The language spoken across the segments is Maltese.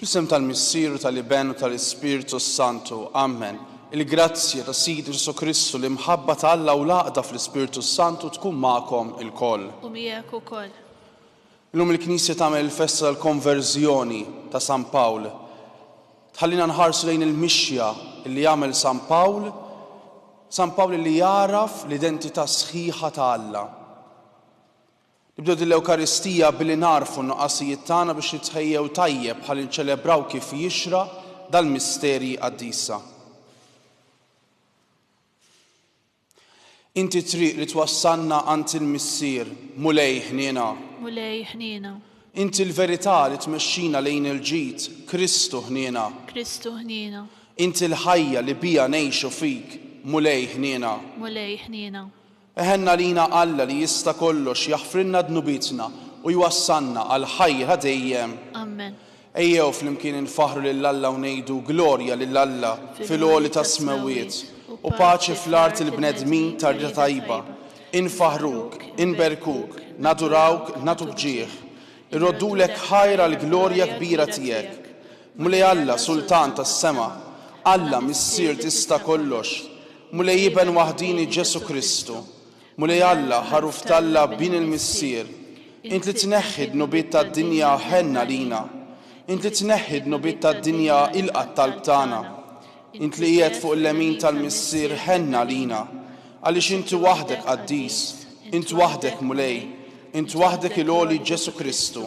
Fl-isem tal-Missieru tal-Iben u tal-Ispiritu Santu. Amen. Il-grazzja ta' Sidi Ġesu Kristu li mħabba ta' Alla u laqda fl-Ispiritu Santu tkun magħkom il-koll. U miegħek ukoll. Illum il-Knisja tagħmel il-festa tal-Konverżjoni ta' San Pawl. Tħallina nħarsu lejn il-mixja li jagħmel San Pawl li jaraf l-identità sħiħa ta' Alla. Nibdew dil-Ewkaristija billi narfu n-nuqqasijiet tagħna biex nitħejjew tajjeb bħal inċelebraw kif jixra dal-misteri qaddisa. Inti triq li twassalna għand il-Missier, mulej ħniena. Mulej ħniena. Inti l-verità li tmexxina lejn il-ġid, Kristu ħniena. Kristu ħniena. Inti l-ħajja li bija ngħixu fik, mulej ħniena. Mulej ħniena. Eħenna lina Alla li jista' kollox jaħfrilna dnubitna u jwassalna għal ħajja dejjem. Amen. Ejjew flimkien infaħru lil Alla u ngħidu glorja lil Alla fil-għoli ta' smewiet u paċi fl-art il-bnedmin tar-rida tajba. Infaħruk, inberkuk, nadurawk, natuk ġieħ. Irroddulek ħajra l-glorja kbira tiegħek. Mulej Alla Sultan tas-sema, Alla Missier tista' kollox. Mulej Iben waħdini Ġesu Kristu. Mulej Alla ħaruf talla bin il-Missier. Int li tneħħi d-nubiet tad-dinja ħenna lina. Int li tneħħi d-nubiet tad-dinja ilqat talb tagħna. Int li qiegħed fuq il-lemin tal-Missier ħenna lina. Għaliex inti waħdek qaddis, int waħdek mulej, int waħdek il-għoli Ġesu Kristu,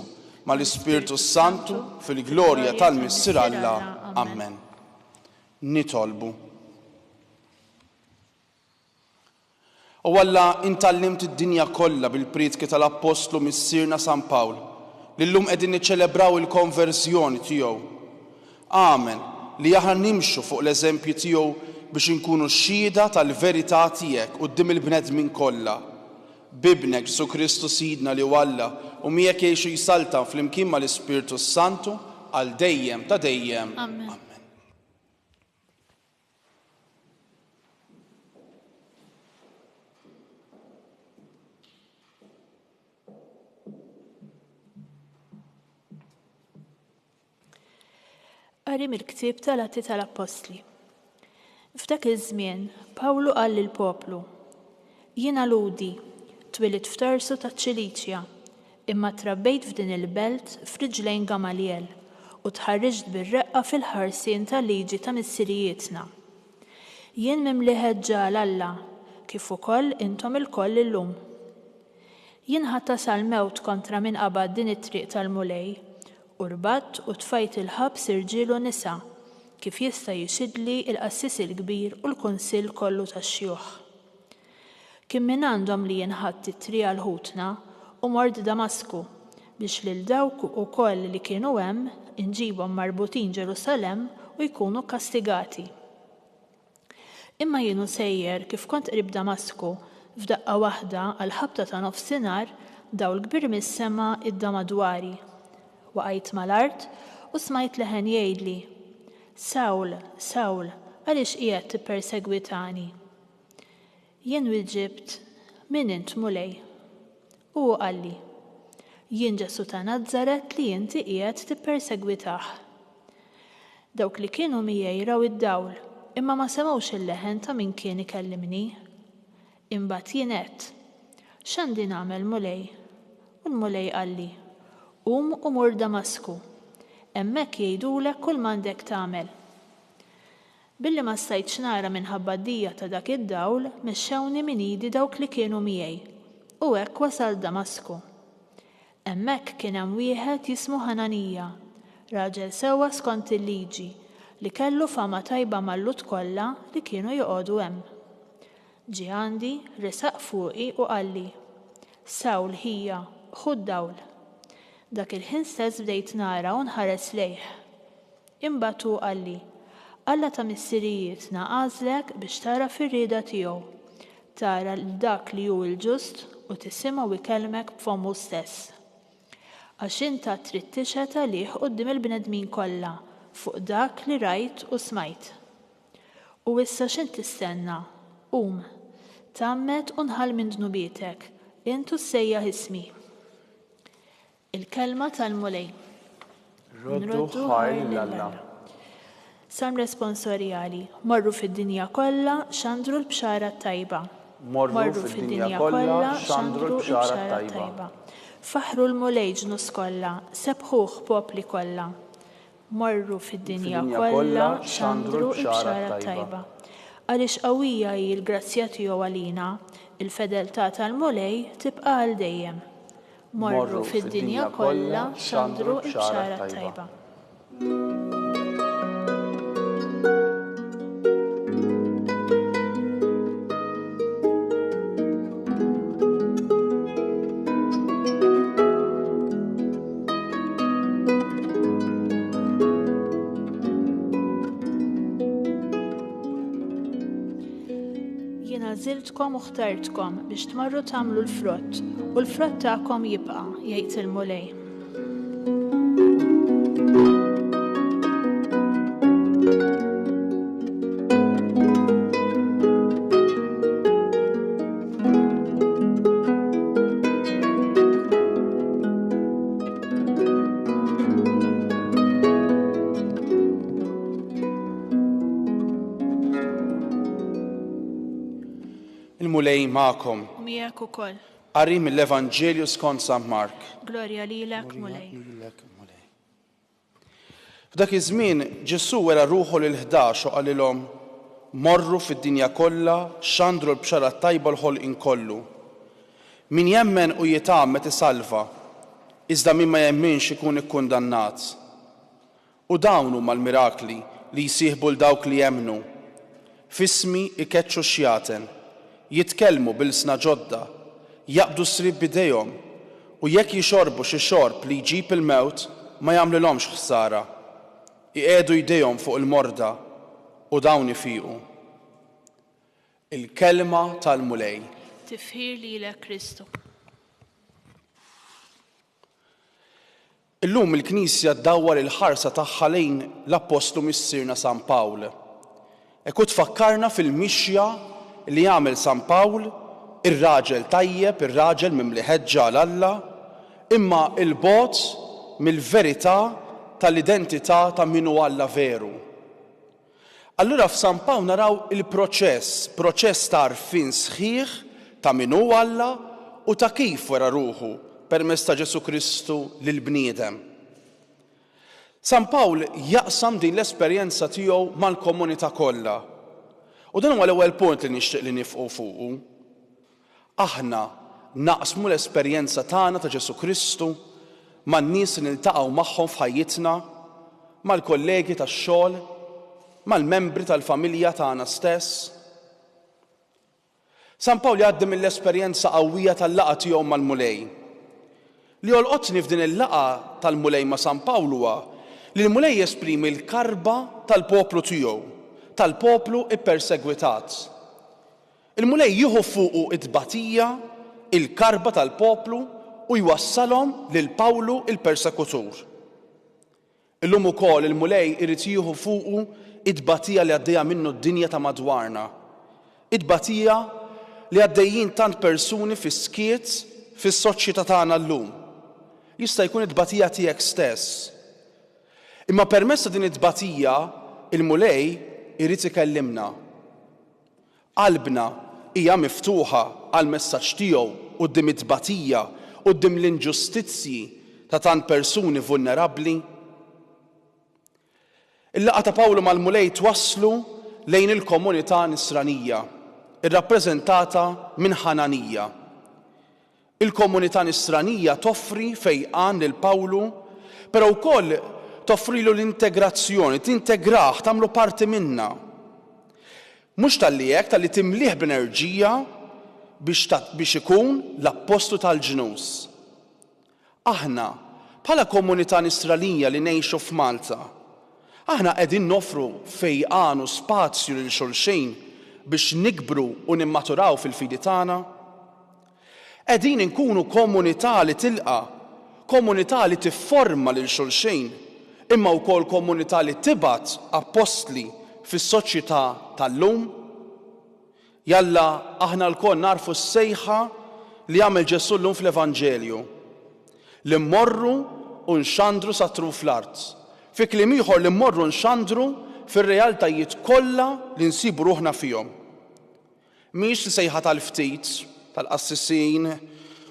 mal-Ispiritu Santu fil-glorja tal-Missier Alla. Amen. Nitolbu. U Alla intallimt id-dinja kollha bil-pritki tal-Apostlu Missierna San Pawl, li llum qegħdin niċċelebraw il-konverżjoni tiegħu. Amen, li aħna nimxu fuq l-eżempju tiegħu biex inkunu xhieda tal-verità tiegħek quddiem il-bnedmin kollha. Bibnek Ġesu Kristu Sidna li Alla u miegħek jgħixu jsalta flimkien mal-Ispiritu Santu għal dejjem ta' dejjem. Amen. Qari mill-ktieb tal-Atti tal-Apostli. F'dak iż-żmien Pawlu qal lill-poplu: Jiena ludi, twilit f'Tarsu taċ-Ċiliċja, imma trabbejt f'din il-belt f'riġlejn Gamaliel u tħarriġt bir-reqqa fil-ħarsien tal-liġi ta' missirijietna. Jien mimli ħeġġa Alla, kif ukoll intom ilkoll illum. Jien ħattas għall-mewt kontra min qabad din it-triq tal-mulej, u rbatt u tfajt il-ħabs irġiel u nisa, kif jista' jixidli il-qassis il-kbir u l-kunsill kollu tax-xjuħ. Kien min għandhom li jinħatt it-triq għal ħutna u mort Damasku biex lil dawk ukoll li kienu hemm inġibhom marbutin Ġerusalemm u jkunu kastigati. Imma jienu sejjer kif kont qrib Damasku f'daqqa waħda għal ħabta ta' nofsinhar dawl kbir mis-sema id-dama dwari. Waqajt mal-art u smajt leħen jgħidli: Sawl, Sawl, għaliex qiegħed tippersegwitani? Jien wieġibt: Min int mulej? U qalli: Jien Ġesu ta' Nażaret li inti qiegħed tippersegwitah. Dawk li kienu miegħi raw id-dawl, imma ma semgħux il-leħen ta' min kien ikellimni. Imbagħad jien għedt: X'għandi nagħmel mulej? U l-mulej qalli: u mur Damasku, hemmhekk jgħidulek kull m'għandek tagħmel. Billi ma stajtx nara minħabba d-dija ta' dak id-dawl, mexxewni minn iedi dawk li kienu miegħi, u hekk wasal Damasku. Hemmhekk kien hemm wieħed jismu Ħananija, raġel sewwa skont il-liġi, li kellu fama tajba mal-lut kollha li kienu joqogħdu hemm. Ġie għandi, resaq fuqi u qalli: Sawl hija, ħud dawl. Dak il-ħin stess bdejt nara u nħares lejh. Imbagħad hu qalli: Alla ta' missirijietna għażlek biex tara fir-rieda tiegħu, tara l dak li hu l-ġust u tisimgħu ikellmek b'fommu stess. Għax inta trid tixhed għalih quddiem il-bnedmin kollha fuq dak li rajt u smajt. U issa x'int tistenna? Tammet u nħall minn dnubietek, intu sejjaħ ismi. Il-kelma tal-mulej. Nroddu ħaj lill-Alla. Sam responsorjali, morru fid-dinja kollha xandru l-bxara tajba. Morru fid-dinja kollha xandru l-bxara tajba. Faħru l-mulej ġnus kollha, sebħuh popli kollha. Morru fid-dinja kollha xandru l-bxara tajba. Għaliex qawwija hi l-grazzja tiegħu għalina, il-fedeltà tal-mulej tibqa' għal dejjem. Morru fid-dinja kollha xandru l-bxara tajba. Jiena żiltkom u ħtartkom biex tmorru tagħmlu l-frott u l-frott tagħkom jibqa' jgħid il-mulej. Il-mulej magħkom. Miegħek ukoll. Qari mill-Evanġelju skont San Mark. Glorja lilek mulej. F'dak iż-żmien Ġesu wera ruħu lil-11 u qalilhom morru fid-dinja kollha xandru l-bxara tajba l-ħolqien kollu. Min jemmen u jitgħammet isalva, iżda min ma jemminx ikun ikkundannat. U dawn huma l-mirakli li jsieħbu l dawk li jemmnu. F'ismi ikeċċu xjaten, jitkellmu bil-sna ġodda, jaqbdu srib bidejhom u jekk jixorbu xi xorb li jġib il-mewt ma jagħmlilhomx ħsara. Iqegħdu jdejhom fuq il-morda u dawn ifiequ. Il-kelma tal-mulej. Tifħir lilek Kristu. Illum il-Knisja ddawwar il-ħarsa tagħha lejn l-Apostlu missierna San Pawl. Ekku tfakkarna fil-mixja li jagħmel San Pawl, ir-raġel tajjeb, ir-raġel mimli ħeġġa għal Alla, imma il-bogħod mill-verità tal-identità ta' min hu Alla veru. Allura f'San Pawl naraw proċess ta' għarfien sħiħ ta' min hu Alla u ta' kif wera ruħu permezz ta' Ġesu Kristu lill-bniedem. San Pawl jaqsam din l-esperjenza tiegħu mal-komunità kollha. U dan huwa l-ewwel punt li nixtieq li nifqu fuqu. Aħna naqsmu l-esperjenza tagħna ta' Ġesu Kristu man-nies li niltaqgħu magħhom f'ħajjitna, mal-kollegi tax-xogħol, mal-membri tal-familja tagħna stess. San Pawl jgħaddi mill-esperjenza qawwija tal-laqgħa tiegħu mal-mulej. Li jolqotni f'din il-laqgħa tal-mulej ma' San Pawl huwa li l-mulej jesprimi l-karba tal-poplu tiegħu, tal-poplu ippersegwitat. Il-mulej jieħu fuqu it-tbatija, il-karba tal-poplu u jwassalhom lil Pawlu il-persekutur. Illum ukoll il-mulej irid jieħu fuqu it-tbatija li għaddejja minnu d-dinja ta' madwarna. It-tbatija li għaddejjin tant persuni fis-skiet fis-soċjetà tagħna llum. Jista' jkun it-tbatija tiegħek stess. Imma permezz din it-tbatija il-mulej irid ikellimna. Qalbna hija miftuħa għal messaġġ tiegħu quddiem it-tbatija, quddiem l-inġustizzji ta' tant persuni vulnerabbli. Il-laqgħa ta' Pawlu mal-mulej twasslu lejn il-komunità nisranija, irrappreżentata minn Ħananija. Il-komunità nisranija toffri fejqan lil Pawlu, però wkoll toffrilu l-integrazzjoni, tintegrah, tagħmlu parti minna. Mhux tal-li hekk tal-li timlih b'enerġija biex ikun l-appostu tal-ġnus. Aħna bħala komunità nisranija li ngħixu f'Malta, aħna qegħdin nofru fejqan u spazju lil xulxejn biex nikbru u nimmaturaw fil-fidi tagħna. Qegħdin inkunu komunità li tilqa', komunità li tifforma lil xulxejn, imma wkoll komunità li tibgħat apostli fis-soċjetà tal-lum. Jalla aħna lkoll narfu s-sejħa li jagħmel Ġesu llum fl-Evanġelju. Li mmorru u nxandru satru fl-art. Fi kliem ieħor li mmorru nxandru fir-realtajiet kollha li nsibu ruħna fihom. Mhix li sejħa tal-ftit, tal-qassisin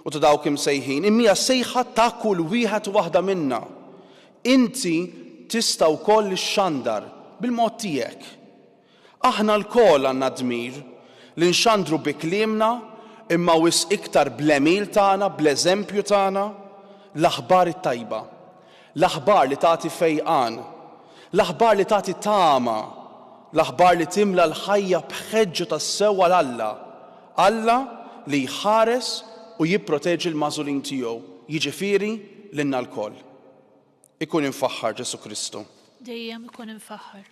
u ta' dawk imsejħin, imma sejħa ta' kull wieħed u waħda minna. Inti tista' wkoll ixxandar bil-mod tiegħek. Aħna lkoll għandna dmir li nxandru bi kliemna imma wis iktar bl-emil tagħna, bl-eżempju tagħna, l-aħbar it-tajba, l-aħbar li tagħti fejqan, l-aħbar li tagħti tama, l-aħbar li timla l-ħajja b'ħeġġu tas-sewwa l-Alla, Alla li jħares u jipproteġi l-mażulin tiegħu, jiġifieri lilna lkoll. Ikun infaħħar Ġesu Kristu. Dejjem ikun infaħħar.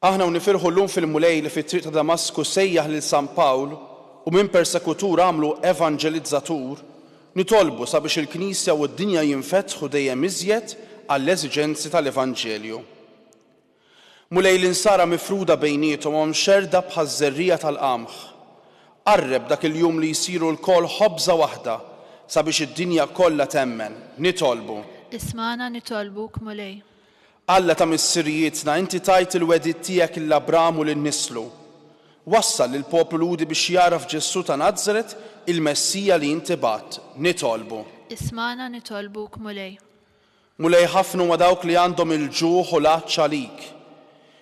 Aħna nifirħu llum fil-mulej li fit-triq ta' Damasku sejjaħ lil San Pawl u minn persekutur għamlu evangelizzatur, nitolbu sabiex il-Knisja u d-dinja jinfetħu dejjem iżjed għall-eżiġenzi tal-Evanġelju. Mulej li nsara mifruda bejniethom u mxerda bħaż-żerrija tal-qamħ. Qarreb dak il-jum li jsiru l-kol ħobża waħda sabiex id-dinja kollha temmen. Nitolbu. Ismana nitolbuk mulej. Alla ta' missirijietna, inti tajt il-wedid tiegħek l-Abramu lin-nislu. Wassal lill-poplu Ludi biex jaraf Ġesu ta' Nażaret il-Messija li inti bat. Nitolbu. Ismana nitolbuk mulej. Mulej ħafnu ma' dawk li għandhom il-ġuħ u l-għaċċ għalik.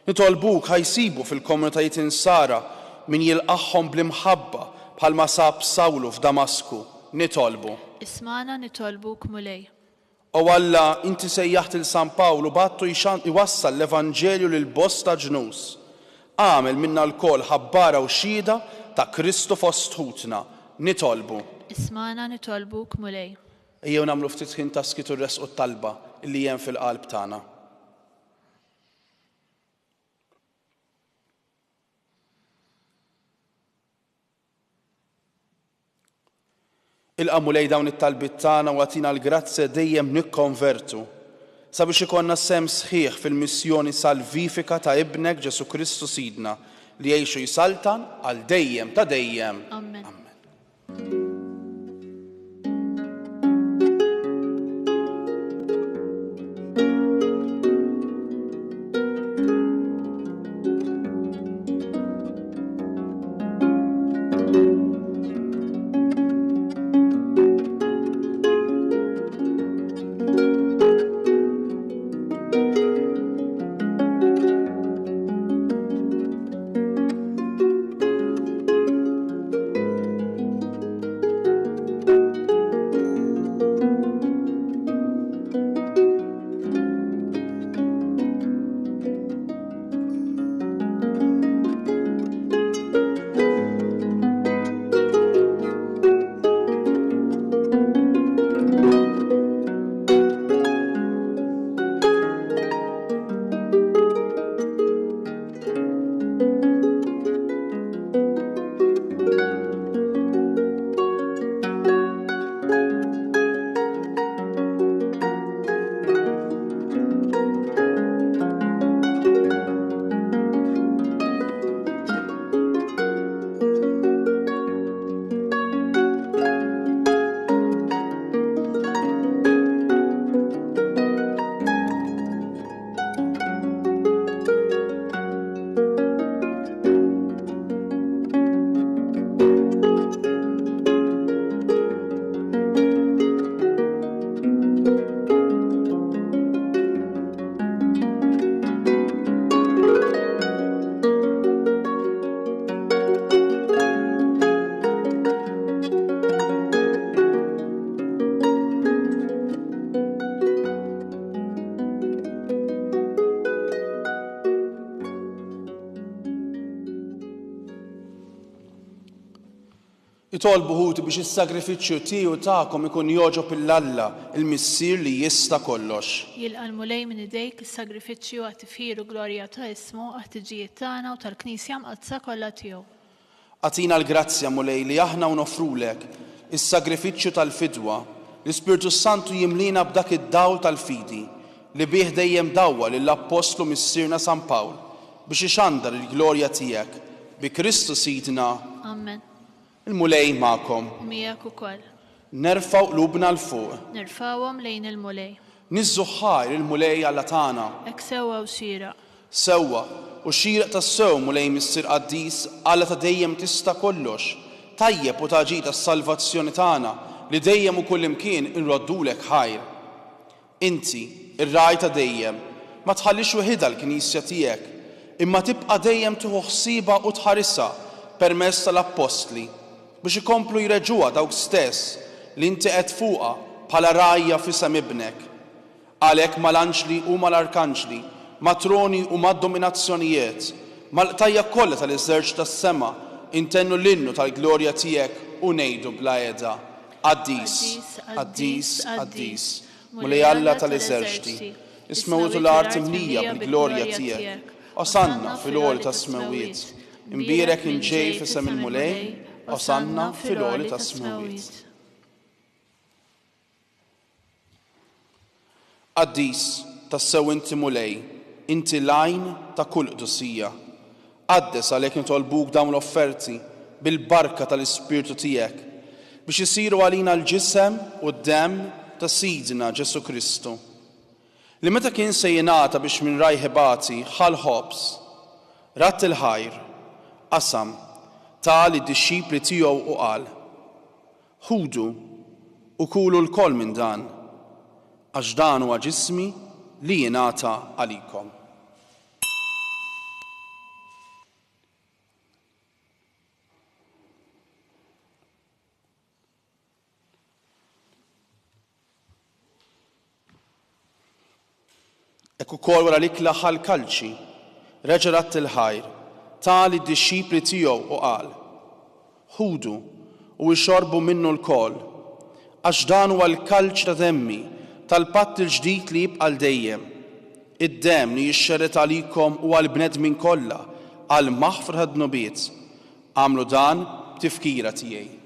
Nitolbuk ħajsibu fil-komunitajiet insara min jilqaħħom bl-imħabba bħalma sab Sawlu f'Damasku. Nitolbu. Ismana nitolbuk mulej. U Alla inti sejjaħt il-San Pawlu battu iwassal l-Evanġelju lil bosta ġnus. Għamel minna l-kol ħabbara u xhieda ta' Kristu fost ħutna. Nitolbu. Ismana nitolbuk mulej. Ejjew nagħmlu ftit ħin ta' skitu resqu t-talba illi hemm fil-qalb tagħna. Il-qamu lej dawn it-talbit tagħna u għatina l-grazza dejjem nikkonvertu sabiex ikonna sem sħiħ fil-missjoni salvifika ta' ibnek Ġesu Kristu Sidna li jgħixu jisaltan għal dejjem ta' dejjem. Amen. Itolbu ħuti biex is-sagrifiċċju tiegħu tagħkom ikun jogħġob il-Alla, il-Missier li jista' kollox. Jilqa' l-mulej minn idejk is-sagrifiċċju għat tifħir u glorja ta' ismu għat-tiġijiet tagħna u tal-Knisja mqazza kollha tiegħu. Atina l-grazzja mulej li aħna nofrulek is-sagrifiċċju tal-fidwa, l-Ispirtu Santu jimlina b'dak id-dawl tal-fidi li bih dejjem dawwa lill-Apostlu missierna San Pawl biex ixandar il-glorja tiegħek Bi Kristu Sidna, Amen. il-mulej ma'kom. U miegħek ukoll. Nerfaw qlubna l-fuq. Nirfawhom lejn il-mulej. Nizzu ħajr il-mulej Alla tagħna. Hekk sewwa u xieraq. Sewwa u xieraq tas-sew mulej Missier Qaddis Alla ta' dejjem tista' kollox. Tajjeb u taġi tas-salvazzjoni tagħna li dejjem u kull imkien inroddulek ħajr. Inti, ir-raj ta' dejjem, ma tħallix weħidha l-Knisja tiegħek, imma tibqa' dejjem tieħu ħsiebha u tħarisha permezz tal-Apostli biex ikomplu jreġuha dawk stess li inti qed fuqha bħala rajja f'isem ibnek. Għalhekk mal-anġli u mal-arkanġli, matroni u mad-dominazzjonijiet, mal-qtajja kollha tal-eżerċ tas-sema intennu l-innu tal-glorja tiegħek u ngħidu bla qiegħda. Qaddis, Qaddis, Qaddis, mulej Alla tal-eżerċti, ismewtu l-art imlija bil-glorja tiegħek. Osanna fil-għoli ta' smewiet, imbierek inġej f'isem il-mulej, osanna fil-għoli ta' smewiet. Qaddis, tassew inti mulej, inti lajn ta' kull qdusija. Qaddes għalhekk nitolbuk dawn l-offerti bil-barka tal-Ispirtu tiegħek biex isiru għalina l-ġisem u d-demm ta' Sidna Ġesu Kristu. Li meta kien se jingħata biex minn rajħibati ħal ħobs, ratt il-ħajr, qasam tal id-dixxipli tiegħu u qal: Ħudu u kulu l-koll minn dan, għax dan huwa ġismi li jingħata għalikom. Ekk ukoll wara l-ikla ħal-kalċi, reġa' ratt il-ħajr, tal id-dixxipli tiegħu u qal: Ħudu u jxorbu minnu l-koll, għax dan huwa l-kalċ ta' demmi tal-patt il-ġdid li jibqa' dejjem. Id-demm li jixxerret għalikom u għall-bnedmin kollha għal maħfra ħad-nubiet. Għamlu dan b'tifkira tiegħi.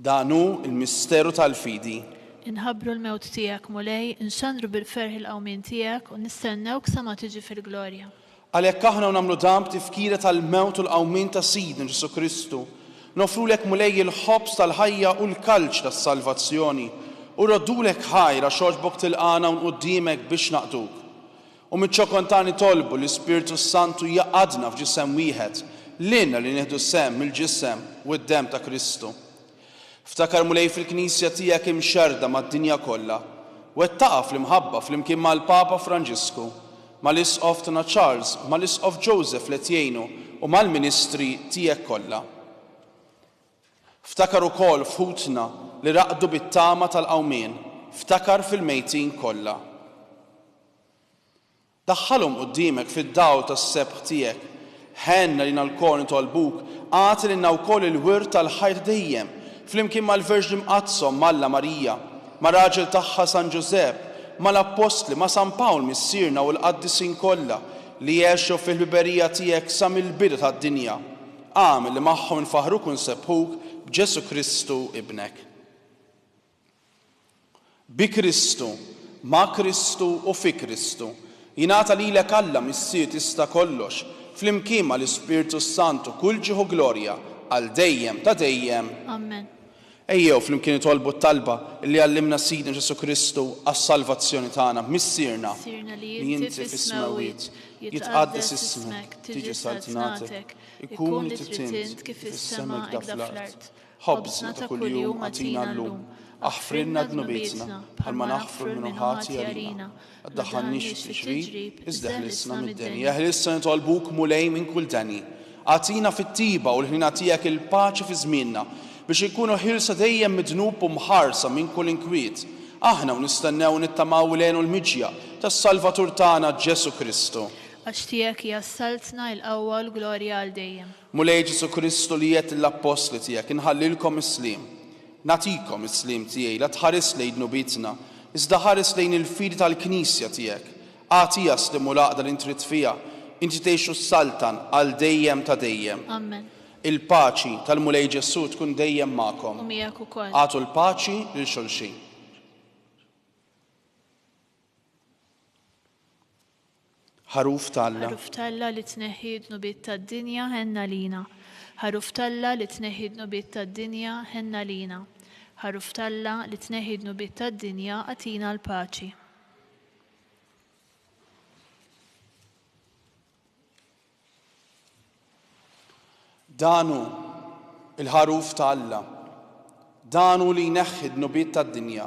Danu il-misteru tal-fidi. Inħabbru l-mewt tiegħek mulej, inxandru bil-ferħ il-qawmien tiegħek u nistennewk sa ma tiġi fil-glorja. Għalhekk aħna nagħmlu dan b'tifkira tal-mewt u l-qawmien ta' Sidna Ġesu Kristu. Nofrulek mulej il-ħobs tal-ħajja u l-kalċ tas-salvazzjoni u roddulek ħajra xogħbok tilqana u quddiemek biex naqduk. U miċ-ċokontani tolbu l-Ispirtu Santu jaqadna f'ġisem wieħed, lilna li nieħdu sem mill-ġisem u d-demm ta' Kristu. Ftakar mulej fil-Knisja tiegħek imxerda mad-dinja kollha, u qed taqa' fl-imħabba flimkien mal-Papa Franġisku, mal-Isqof Tona Charles, mal-Isqof Joseph Letjejnu u mal-Ministri tiegħek kollha. Ftakar ukoll f'ħutna li raqdu bit-tama tal-qawmien, ftakar fil-mejtin kollha. Daħħalhom quddiemek fid-dawl tas-sebħ tiegħek, ħenna li nalkoll nitolbuk għati lilna wkoll il-wirt tal-ħajr dejjem, flimkien mal-Verġi Mqazzom Malla Marija, ma' raġel tagħha San Ġusepp, mal-Apostli, ma' San Pawl missierna u l-qaddisin kollha li jgħixu fil-ħbiberija tiegħek sa mill-bidu tad-dinja. Għamel li magħhom nfaħruk u nsebħuk b'Ġesu Kristu ibnek. Bi Kristu, ma' Kristu u fi Kristu, jingħata lilek Alla missier tista' kollox, flimkien mal-Ispirtu Santu kull ġieħu glorja għal dejjem ta' dejjem. Amen. Ejjew flimkien itolbu t-talba li għallimna Sidna Ġesu Kristu għas-salvazzjoni tagħna missierna li inti fis-smawiet jitqaddes ismek, tiġi saltinatek, ikun li tritint kif is-sema hekk fl-ard. Ħobżna ta' kuljum għatina llum, aħfrinna dnubietna bħalma naħfru minn ħati għalina. Addaħħalniex tiġrib, iżda ħlisna mid-denja. Jeħlisna nitolbuk mulej minn kull deni. Għatina fit-tiba u l-ħina tiegħek il-paċi fi żmienna biex ikunu ħilsa dejjem midnub u mħarsa minn kull inkwiet. Aħna u nistennew nittamaw lejn l-miġja tas-Salvatur tagħna Ġesu Kristu. Għax tiegħek jassaltna l-qawwa u l-glorja għal dejjem. Mulej Ġesu Kristu li jgħid l-Apostli tiegħek inħallilkom islim. Natikom islim tiegħi la tħares lejn nubietna, iżda ħares lejn il-fidi tal-Knisja tiegħek. Għatija slimu laqda li intrid fiha, inti tgħixu s-saltan għal dejjem ta' dejjem. Amen. Il-paċi tal-Mulej Ġesu tkun dejjem u magħkom. miegħek ukoll. Għatu l-paċi lil xulxin. Ħaruf tal-Alla. Ħaruf tal-Alla li tneħħi d-nubiet tad-dinja ħenna lina. Ħaruf tal-Alla li tneħħi d-nubiet tad-dinja ħenna lina. Ħaruf tal-Alla li tneħħi d-nubiet tad-dinja għatina l-paċi. Danu il-ħaruf tal-Alla. Danu li jneħħi d-nubiet tad-dinja.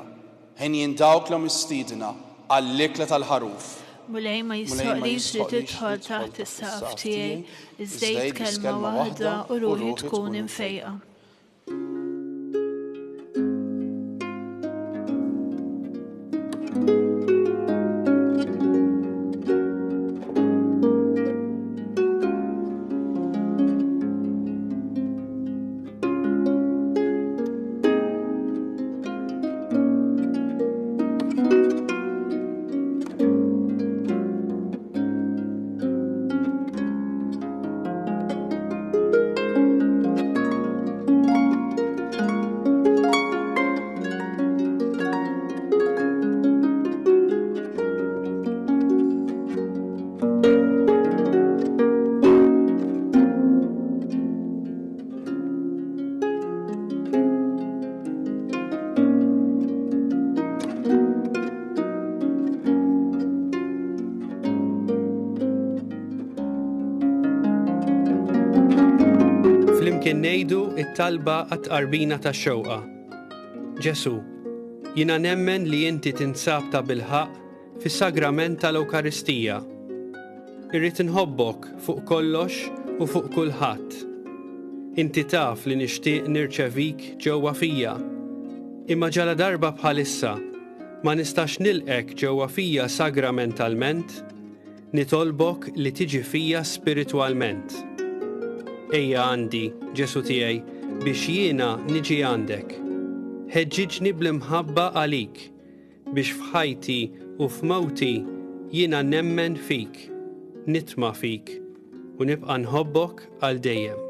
Ħen jindawk l mistidna għall-ikla tal-ħaruf. Mulej ma jissoqlix li tidħol taħt is-saqaf tiegħi, iżdejt kelma waħda u ruħi tkun imfejqa. Flimkien ngħidu t-talba għat-qarbina tax-xewqa. Ġesu, jiena nemmen li inti tinsab ta' bilħaq fis-sagrament tal-Ewkaristija. Irrid inħobbok fuq kollox u fuq kulħadd. Inti taf li nixtieq nirċevik ġewwa fija. Imma ġala darba bħalissa ma nistax nilqek ġewwa fija sagramentalment, nitolbok li tiġi fija spiritwalment. Ejja għandi, Ġesu tiegħi, biex jiena niġi għandek. Ħeġġiġni bl-imħabba għalik, biex f'ħajti u f'mewti jiena nemmen fik, nitma' fik u nibqa' nħobbok għal dejjem.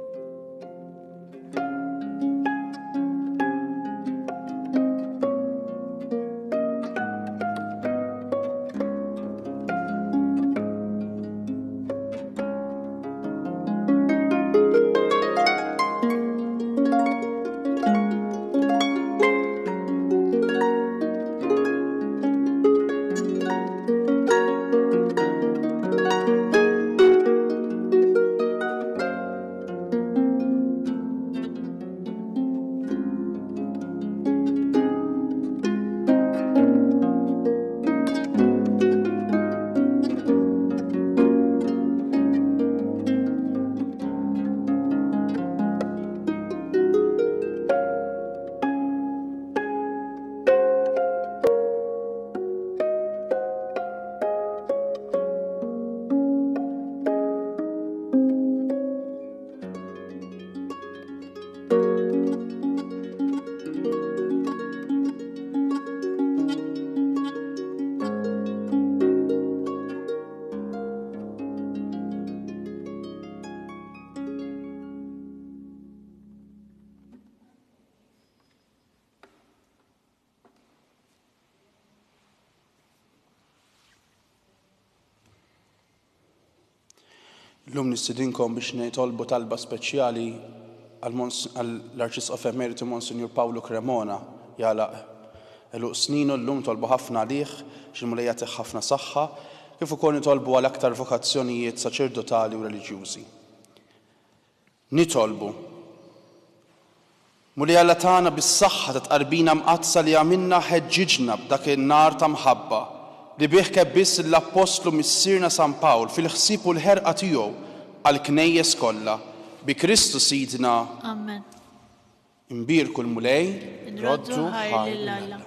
Llum nistidinkom biex nitolbu talba speċjali għall-Arċisqof Emeritu Monsignor Paolo Cremona jalaq eluq sninu llum tolbu ħafna għalih x'imulejja tih ħafna saħħa kif ukoll nitolbu għal aktar vokazzjonijiet saċerdotali u reliġjużi. Nitolbu Mulej Alla tagħna bis-saħħa ta' tqarbina mqazza li għamilna ħeġġiġna b'dak in-nar ta' mħabba li bih biss l-Apostlu missierna San Pawl fil-ħsieb u l-ħerqa tiegħu għall-knejjes kollha bi Kristu Sidna. Amen. Imbirku l-mulej, Nroddu ħajr lill-Alla.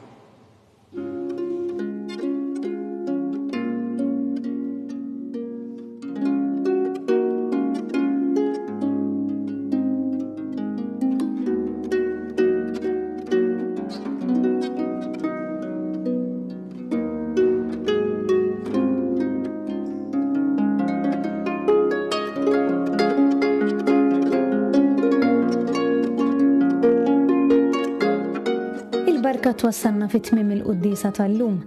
twassalna fit-tmiem il-qudiesa tal-lum.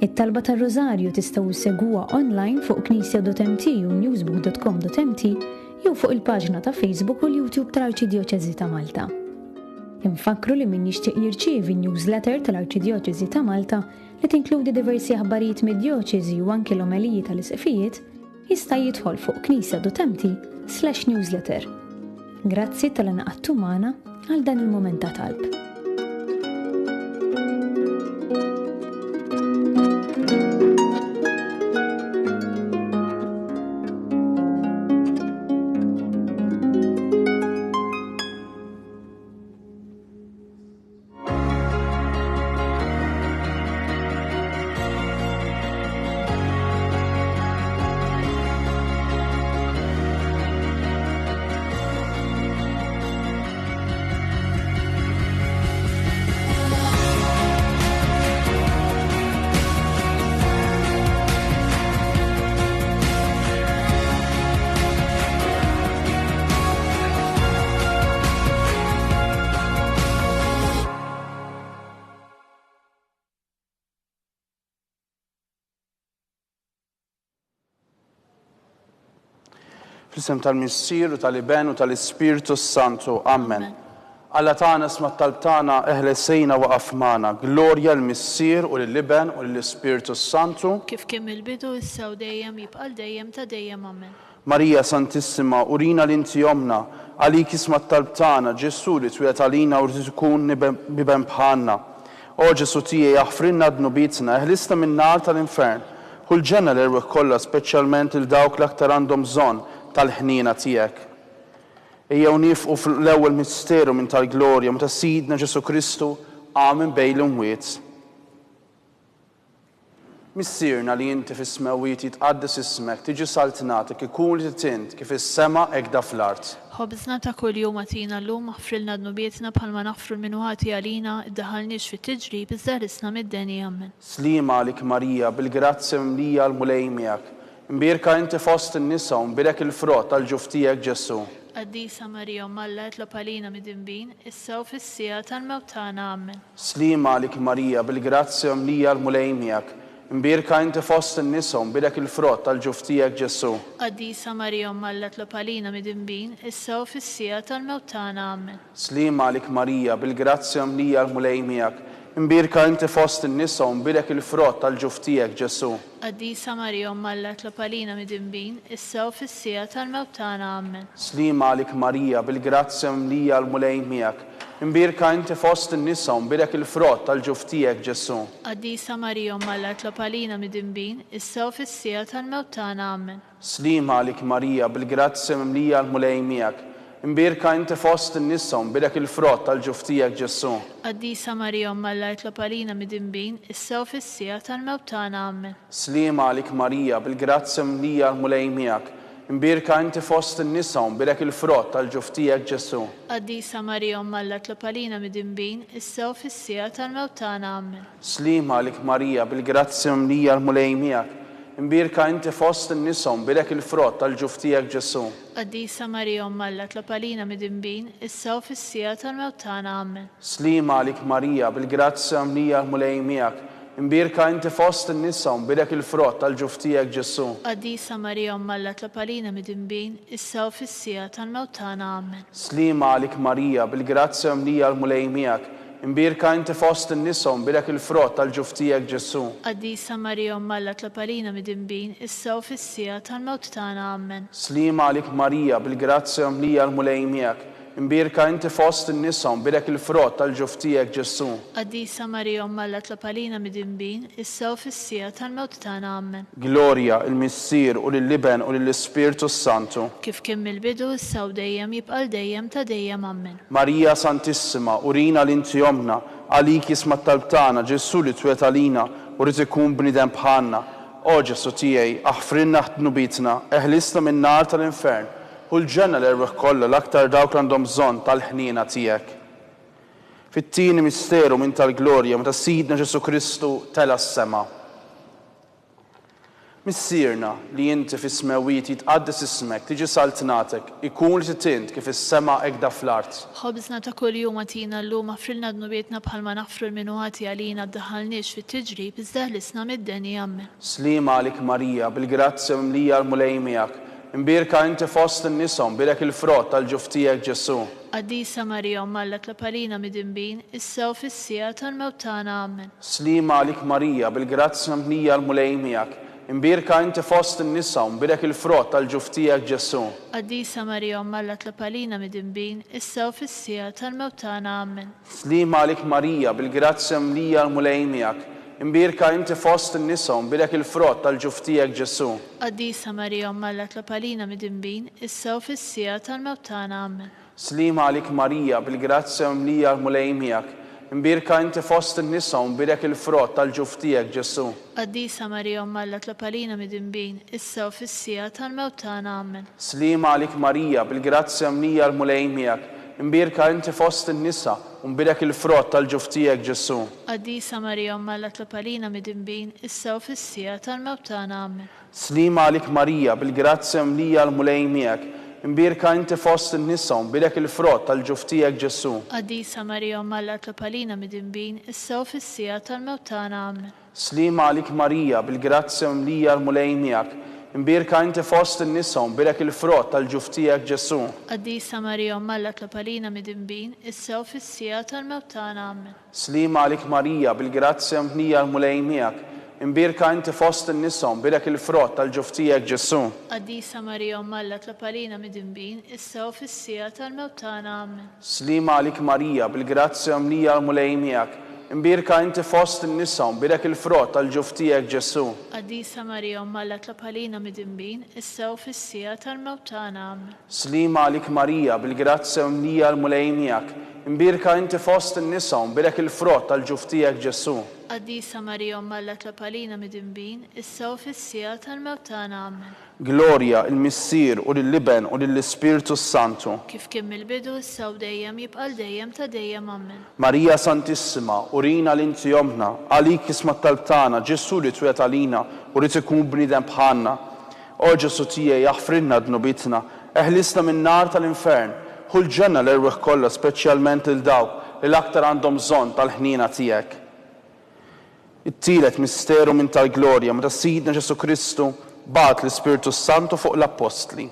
It-talba tar-Rożarju tistgħu issegwuha online fuq knisja.mt u newsbook.com.mt jew fuq il-paġna ta' Facebook u l-YouTube tal-Arċidjoċeżi ta' Malta. Infakru li min jixtieq jirċievi newsletter tal-Arċidjoċeżi ta' Malta li tinkludi diversi aħbarijiet mid-djoċeżi u anke l-omeliji tal-isqfijiet jista' jidħol fuq knisja.mt/newsletter. Grazzi tal-inaqadtu magħna għal dan il-mument ta' talb. Fl-isem tal-Missier u tal-Iben u tal-Ispiritu Santu. Amen. Alla tagħna isma' talb tagħna eħlesejna waqaf magħna. Glorja l-Missier u lill-Iben u lill-Ispiritu Santu. Kif kien il-bidu issa u dejjem jibqa' dejjem ta' dejjem. Amen. Marija Santissima, urina l-inti jomna, għalik isma' talb tagħna, Ġesu li twiet għalina u rrid tkun biben bħalna. O Ġesu tiegħi aħfrinna d-nubitna, eħlisna min-nar tal-infern. Kull ġenna l-erweħ kollha, speċjalment il-dawk l-aktar għandhom bżonn tal-ħnina tiegħek. Ejjew nifqu fl-ewwel misteru minn tal-glorja meta Sidna Ġesu Kristu qam minn bejn l-imwiet. Missierna li inti fis-smawiet jitqaddes ismek, tiġi saltnatek, ikun li tint kif is-sema hekk da fl-art. Ħobżna ta' kuljum għatina llum aħfrilna d-nubietna bħalma naħfru l-minuħati għalina iddaħalniex fit-tiġrib iżda risna mid-deni. Amen. Slima għalik Marija, bil-grazzja mlija l-mulej miegħek. Imbirka inti fost in-nisa u mbirek il-frott tal-ġuf tiegħek Ġesu. Qaddisa Marija Malla tlob għalina mid-dinbin, issa u fis-sija tal-mewt tagħna. Amen. Slima għalik Marija, bil-grazzja mlija l-mulej miegħek. Imbirka inti fost in-nisa u mbirek il-frott tal-ġuf tiegħek Ġesu. Qaddisa Marija Malla tlob għalina mid-dinbin, issa u fis-sija tal-mewt tagħna. Amen. Slima għalik Marija, bil-grazzja mlija l-mulej miegħek. Imbirka inti fost in-nisa u mbirek il-frott tal-ġuf tiegħek Ġesu. Qaddisa Marija Malla tlob għalina mid-dinbin, issa u fis-sija tal-mewt tagħna. Amen. Slima għalik Marija, bil-grazzja mlija l-mulej miegħek. Imbirka inti fost in-nisa u mbirek il-frott tal-ġuf tiegħek Ġesu. Qaddisa Marija Malla tlob għalina mid-dinbin, issa u fis-sija tal-mewt tagħna. Amen. Slima għalik Marija, bil-grazzja mlija l-mulej miegħek. Imbirka inti fost in-nisa u mbirek il-frott tal-ġuf tiegħek Ġesu. Qaddisa Marija Malla tlob għalina mid-dinbin, issa u fis-sija tal-mewt tagħna. Amen. Slima għalik Marija, bil-grazzja mlija l-mulej miegħek. Imbirka inti fost in-nisa u mbirek il-frott tal-ġuf tiegħek Ġesu. Qaddisa Marija Malla tlob għalina mid-dinbin, issa u fis-sija tal-mewt tagħna. Amen. Slima għalik Marija, bil-grazzja mlija l-mulej miegħek. Imbirka inti fost in-nisa u mbirek il-frott tal-ġuf tiegħek Ġesu. Qaddisa Marija Malla tlob għalina mid-dinbin, issa u fis-sija tal-mewt tagħna. Amen. Slima għalik Marija, bil-grazzja mlija l-mulej miegħek. Imbirka inti fost in-nisa u mbirek il-frott tal-ġuf tiegħek Ġesu. Qaddisa Marija Malla tlob għalina mid-dinbin, issa u fis-sija tal-mewt tagħna. Amen. Slima għalik Marija, bil-grazzja mlija l-mulej miegħek. Imbirka inti fost in-nisa u mbirek il-frott tal-ġuf tiegħek Ġesu. Qaddisa Marija Malla tlob għalina mid-dinbin, issa u fis-sija tal-mewt tagħna. Amen. Slima għalik Marija, bil-grazzja mlija l-mulej miegħek. Imbirka inti fost in-nisa u mbirek il-frott tal-ġuf tiegħek Ġesu. Qaddisa Marija Malla tlob għalina mid-dinbin, issa u fis-sija tal-mewt tagħna. Amen. Glorja l-Missier u lill-Iben u lill-Ispiritu Santu. Kif kien mill-bidu issa u dejjem jibqa' dejjem ta' dejjem. Amen. Marija Santissima, urina l-inti jomna, għalik isma' talb tagħna, Ġesu li twiet għalina u rrid ikun bniedem bħalna. O Ġesu tiegħi, aħfrinna ħdnubitna, eħlisna min-nar tal-infern. Kull ġenna l-erweħ kollha l-aktar dawk għandhom bżonn tal-ħnina tiegħek. Fit-tieni misteru minn tal-glorja meta Sidna Ġesu Kristu tela s-sema. Missierna li inti fis-smawiet jitqaddes ismek, tiġi saltnatek, ikun li titint kif is-sema hekk fl-art. خبزنا ta' kuljum atina llum affrilna dnubietna bħalma naħfru l-minuħati għalina ddaħħalniex fit-tiġrib iżda ħlisna mid-deni ammen. Slima għalik Marija, bil-grazzja mimlija l-mulej miegħek, imbirka inti fost in-nisa birek il-frott tal-ġuftijek Ġesu. Qaddisa Marija Malla tlapalina mid-imbin, issa u fis-sija tal-mewt tagħna ammen. Slima għalik Marija, bil-grazzja mimlija l-mulej miegħek, imbirka inti fost in-nisa birek il-frott tal-ġuftijek Ġesu. Qaddisa Marija Malla tlapalina mid-imbin, issa u fis-sija tal-mewt tagħna ammen. Slima għalik Marija, bil-grazzja mimlija l-mulej miegħek, imbirka inti fost in-nisa birek il-frott tal-ġuftijek Ġesu. Qaddisa Marija Malla tlapalina mid-imbin, issa u fis-sija tal-mewt tagħna ammen. Slima għalik Marija, bil-grazzja mimlija l-mulej miegħek, imbirka inti fost in-nisa birek il-frott tal-ġuftijek Ġesu. Qaddisa Marija Malla tlapalina mid-imbin, issa u fis-sija tal-mewt tagħna ammen. Slima għalik Marija, bil-grazzja mimlija l-mulej miegħek, imbirka inti fost in-nisa birek il-frott tal-ġuftijek Ġesu. Qaddisa Marija Malla tlapalina mid-imbin, issa u fis-sija tal-mewt tagħna ammen. Slima għalik Marija, bil-grazzja mimlija l-mulej miegħek, imbirka inti fost in-nisa birek il-frott tal-ġuftijek Ġesu. Qaddisa Marija Malla tlapalina mid-imbin, issa u fis-sija tal-mewt tagħna ammen. Slima għalik Marija, bil-grazzja mimlija l-mulej miegħek, imbirka inti fost in-nisa birek il-frott tal-ġuftijek Ġesu. Qaddisa Marija Malla tlapalina mid-imbin, issa u fis-sija tal-mewt tagħna ammen. Slima għalik Marija, bil-grazzja mimlija l-mulej miegħek, imbirka inti fost in-nisa birek il-frott tal-ġuftijek Ġesu. Qaddisa Marija Malla tlapalina mid-imbin, issa u fis-sija tal-mewt tagħna ammen. Slima għalik Marija, bil-grazzja mimlija l-mulej miegħek, imbirka inti fost in-nisa birek il-frott tal-ġuftijek Ġesu. Qaddisa Marija Malla tlapalina mid-imbin, issa u fis-sija tal-mewt tagħna ammen. Slima għalik Marija, bil-grazzja mimlija l-mulej miegħek, imbirka inti fost in-nisa birek il-frott tal-ġuftijek Ġesu. Qaddisa Marija Malla tlapalina mid-imbin, issa u fis-sija tal-mewt tagħna ammen. Glorja il-Missier u lill-Liben u lill-Ispiritu Santu. Kif kien mill-bidu issa u dejjem jibqal dejjem ta' dejjem ammen. Marija Santissima, urina l-inti jomna, għalik isma talbtana, Ġesu li twet għalina u li tkun bnidem bħanna. O Ġesu tiegħi jaħfrinna dnubitna, eħlisna minn nar tal-infern, hu l-ġenna l-erweħ kollha speċjalment il-dawk li l-aktar għandhom bżonn tal-ħnina tiegħek. It-tielet misteru minn tal-glorja meta Sidna Ġesu Kristu bat l-Ispiritu Santu fuq l-Apostli.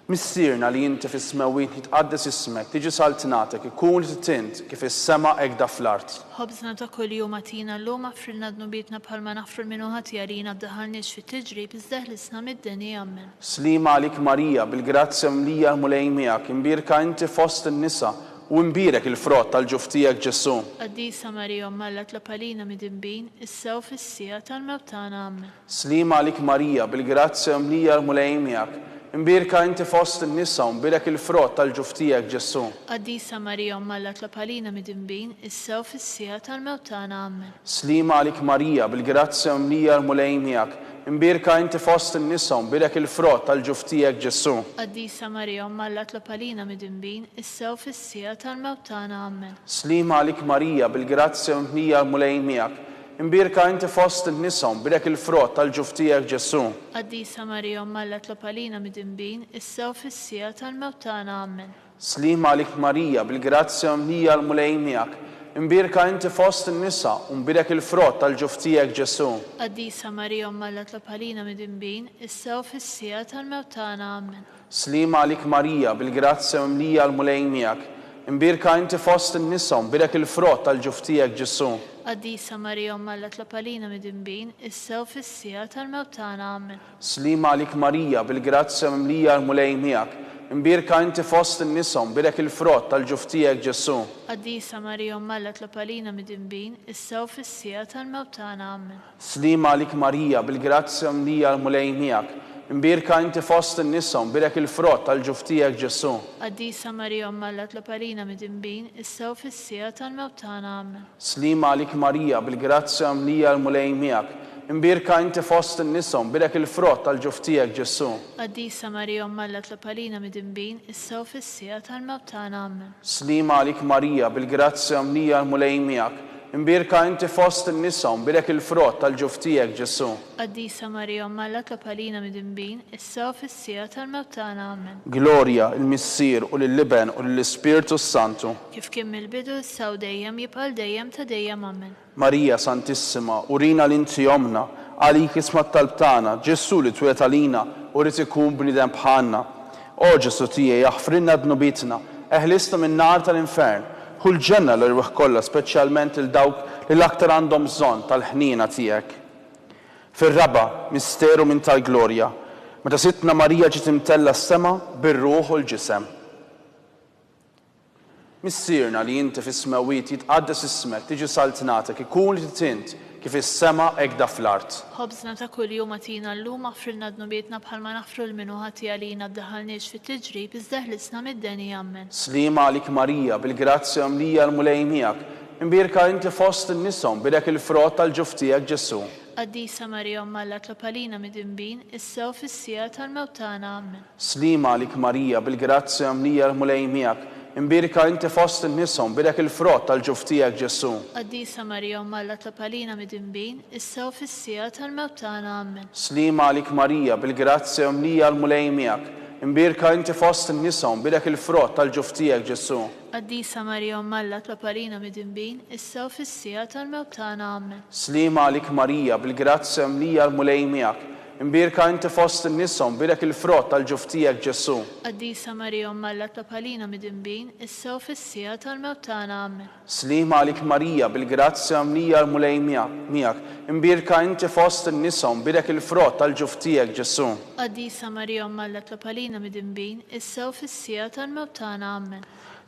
Missierna li inti fis-smawiet jitqaddes ismek, tiġi saltnatek, ikun li titint kif is-sema hekk fl-art. Ħobżna ta' kuljum atina llum affrilna dnubietna bħalma naħfru l-minuħati għalina ddaħħalniex fit-tiġrib iżda ħlisna mid-deni ammen. Slima għalik Marija, bil-grazzja mimlija l-mulej miegħek, imbirka inti fost in-nisa u imbirek il-frott tal-ġuftijek Ġesu. Qaddisa Marija Malla tlapalina mid-imbin, issa u fis-sija tal-mewt tagħna ammen. Slima għalik Marija, bil-grazzja mimlija l-mulej miegħek, imbirka inti fost in-nisa u imbirek il-frott tal-ġuftijek Ġesu. Qaddisa Marija Malla tlapalina mid-imbin, issa u fis-sija tal-mewt tagħna ammen. Slima għalik Marija, bil-grazzja mimlija l-mulej miegħek, imbirka inti fost in-nisa u imbirek il-frott tal-ġuftijek Ġesu. Qaddisa Marija Malla tlapalina mid-imbin, issa u fis-sija tal-mewt tagħna ammen. Slima għalik Marija, bil-grazzja mimlija l-mulej miegħek, imbirka inti fost in-nisa u imbirek il-frott tal-ġuftijek Ġesu. Qaddisa Marija Malla tlapalina mid-imbin, issa u fis-sija tal-mewt tagħna ammen. Slima għalik Marija, bil-grazzja mimlija l-mulej miegħek, imbirka inti fost in-nisa u imbirek il-frott tal-ġuftijek Ġesu. Qaddisa Marija Malla tlapalina mid-imbin, issa u fis-sija tal-mewt tagħna ammen. Slima għalik Marija, bil-grazzja mimlija l-mulej miegħek, imbirka inti fost in-nisa u imbirek il-frott tal-ġuftijek Ġesu. Qaddisa Marija Malla tlapalina mid-imbin, issa u fis-sija tal-mewt tagħna ammen. Slima għalik Marija, bil-grazzja mimlija l-mulej miegħek, imbirka inti fost in-nisa u imbirek il-frott tal-ġuftijek Ġesu. Qaddisa Marija Malla tlapalina mid-imbin, issa u fis-sija tal-mewt tagħna ammen. Slima għalik Marija, bil-grazzja mimlija l-mulej miegħek, imbirka inti fost in-nisa u imbirek il-frott tal-ġuftijek Ġesu. Qaddisa Marija Malla tlapalina mid-imbin, issa u fis-sija tal-mewt tagħna ammen. Slima għalik Marija, bil-grazzja mimlija l-mulej miegħek, imbirka inti fost in-nisa u imbirek il-frott tal-ġuftijek Ġesu. Qaddisa Marija Malla tlapalina mid-imbin, issa u fis-sija tal-mewt tagħna ammen. Slima għalik Marija, bil-grazzja mimlija l-mulej miegħek, imbirka inti fost in-nisa u mbirek il-frott tal-ġuf tiegħek Ġesu. Qaddisa Marija Malla tlob għalina mid-dinbin, issa u fis-sija tal-mewt tagħna amen. Glorja il-Missier u lill-Liben u lill-Ispirtu Santu. Kif kien mill-bidu issa u dejjem jibqa' dejjem ta' dejjem amen. Marija Santissima, urina l-inti jomna, għalik isma t-talb tagħna, Ġesu li twiet għalina u rid ikun bniedem bħalna. O Ġesu tiegħi jaħfrinna dnubitna, eħlisna min-nar tal-infern, hu l-ġenna l-irwaħ kollha, speċjalment il-dawk li l-aktar għandhom bżonn tal-ħnina tiegħek. Fir-raba' misteru minn tal-glorja, meta Sittna Marija ġiet imtella s-sema bir-ruħ u l-ġisem. Missierna li inti fis-smawiet jitqaddes ismek, tiġi saltnatek, ikun li tint kif is-sema hekk da fl-art. Ħobżna ta' kuljum atina llum aħfrilna dnubietna bħalma naħfru l-minuħati għalina ddaħħalniex fit-tiġrib iżda ħlisna mid-deni amen. Slima għalik Marija, bil-grazzja mlija l-mulej miegħek, imbirka inti fost in-nisom bidek il-frott tal-ġuf tiegħek Ġesu. Qaddisa Marija Malla tlob għalina mid-dinbin, issa u fis-sija tal-mewt tagħna amen. Slima għalik Marija, bil-grazzja mlija l-mulej miegħek, imbirka inti fost in-nisom bidek il-frott tal-ġuf tiegħek Ġesu. Qaddisa Marija Malla tlob għalina mid-dinbin, issa u fis-sija tal-mewt tagħna amen. Slima għalik Marija, bil-grazzja mlija l-mulej miegħek, imbirka inti fost in-nisom bidek il-frott tal-ġuf tiegħek Ġesu. Qaddisa Marija Malla tlob għalina mid-dinbin, issa u fis-sija tal-mewt tagħna amen. Slima għalik Marija, bil-grazzja mlija l-mulej miegħek, imbirka inti fost in-nisom bidek il-frott tal-ġuf tiegħek Ġesu. Qaddisa Marija Malla tlob għalina mid-dinbin, issa u fis-sija tal-mewt tagħna amen. Slima għalik Marija, bil-grazzja mlija l-mulej miegħek, imbirka inti fost in-nisom bidek il-frott tal-ġuf tiegħek Ġesu. Qaddisa Marija Malla tlob għalina mid-dinbin, issa u fis-sija tal-mewt tagħna amen.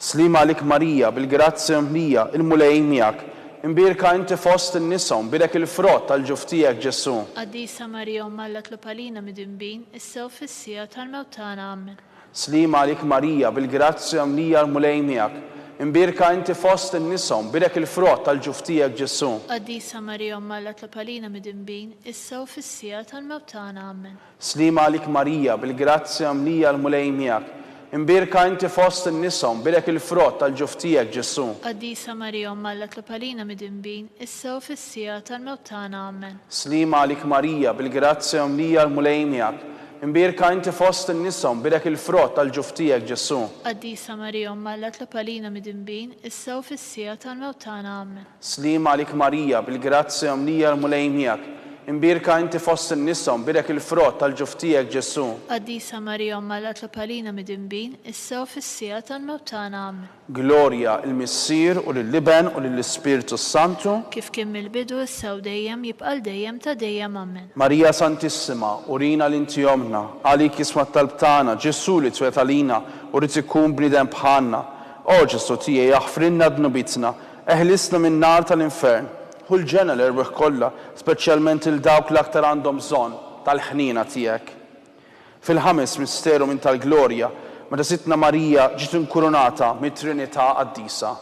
Slima għalik Marija, bil-grazzja mlija l-mulej miegħek, imbirka inti fost in-nisom bidek il-frott tal-ġuf tiegħek Ġesu. Qaddisa Marija Malla tlob għalina mid-dinbin, issa u fis-sija tal-mewt tagħna amen. Slima għalik Marija, bil-grazzja mlija l-mulej miegħek, imbirka inti fost in-nisom bidek il-frott tal-ġuf tiegħek Ġesu. Qaddisa Marija Malla tlob għalina mid-dinbin, issa u fis-sija tal-mewt tagħna amen. Slima għalik Marija, bil-grazzja mlija l-mulej miegħek, imbirka inti fost in-nisom bidek il-frott tal-ġuf tiegħek Ġesu. Qaddisa Marija Malla tlob għalina mid-dinbin, issa u fis-sija tal-mewt tagħna amen. Slima għalik Marija, bil-grazzja mlija l-mulej miegħek, imbirka inti fost in-nisom bidek il-frott tal-ġuf tiegħek Ġesu. Qaddisa Marija Malla tlob għalina mid-dinbin, issa u fis-sija tal-mewt tagħna amen. Slima għalik Marija, bil-grazzja mlija l-mulej miegħek, imbirka inti fost in-nisom bidek il-frott tal-ġuf tiegħek Ġesu. Qaddisa Marija Malla tlob għalina mid-dinbin, issa u fis-sija tal-mewt tagħna amen. Glorja il-Missier u lill-Liben u lill-Ispirtu Santu. Kif kien mill-bidu issa u dejjem jibqa' dejjem ta' dejjem amen. Marija Santissima, urina l-inti jomna, għalik isma t-talb tagħna, Ġesu li twiet għalina u rid ikun bniedem bħalna. O Ġesu tiegħi jaħfrinna dnubitna, eħlisna min-nar tal-infern. Hu l-ġenna l-irwaħ kollha, speċjalment il-dawk l-aktar għandhom bżonn tal-ħnina tiegħek. Fil-ħames misteru minn tal-glorja, meta Sittna Marija ġiet inkurunata mit-Trinità Qaddisa.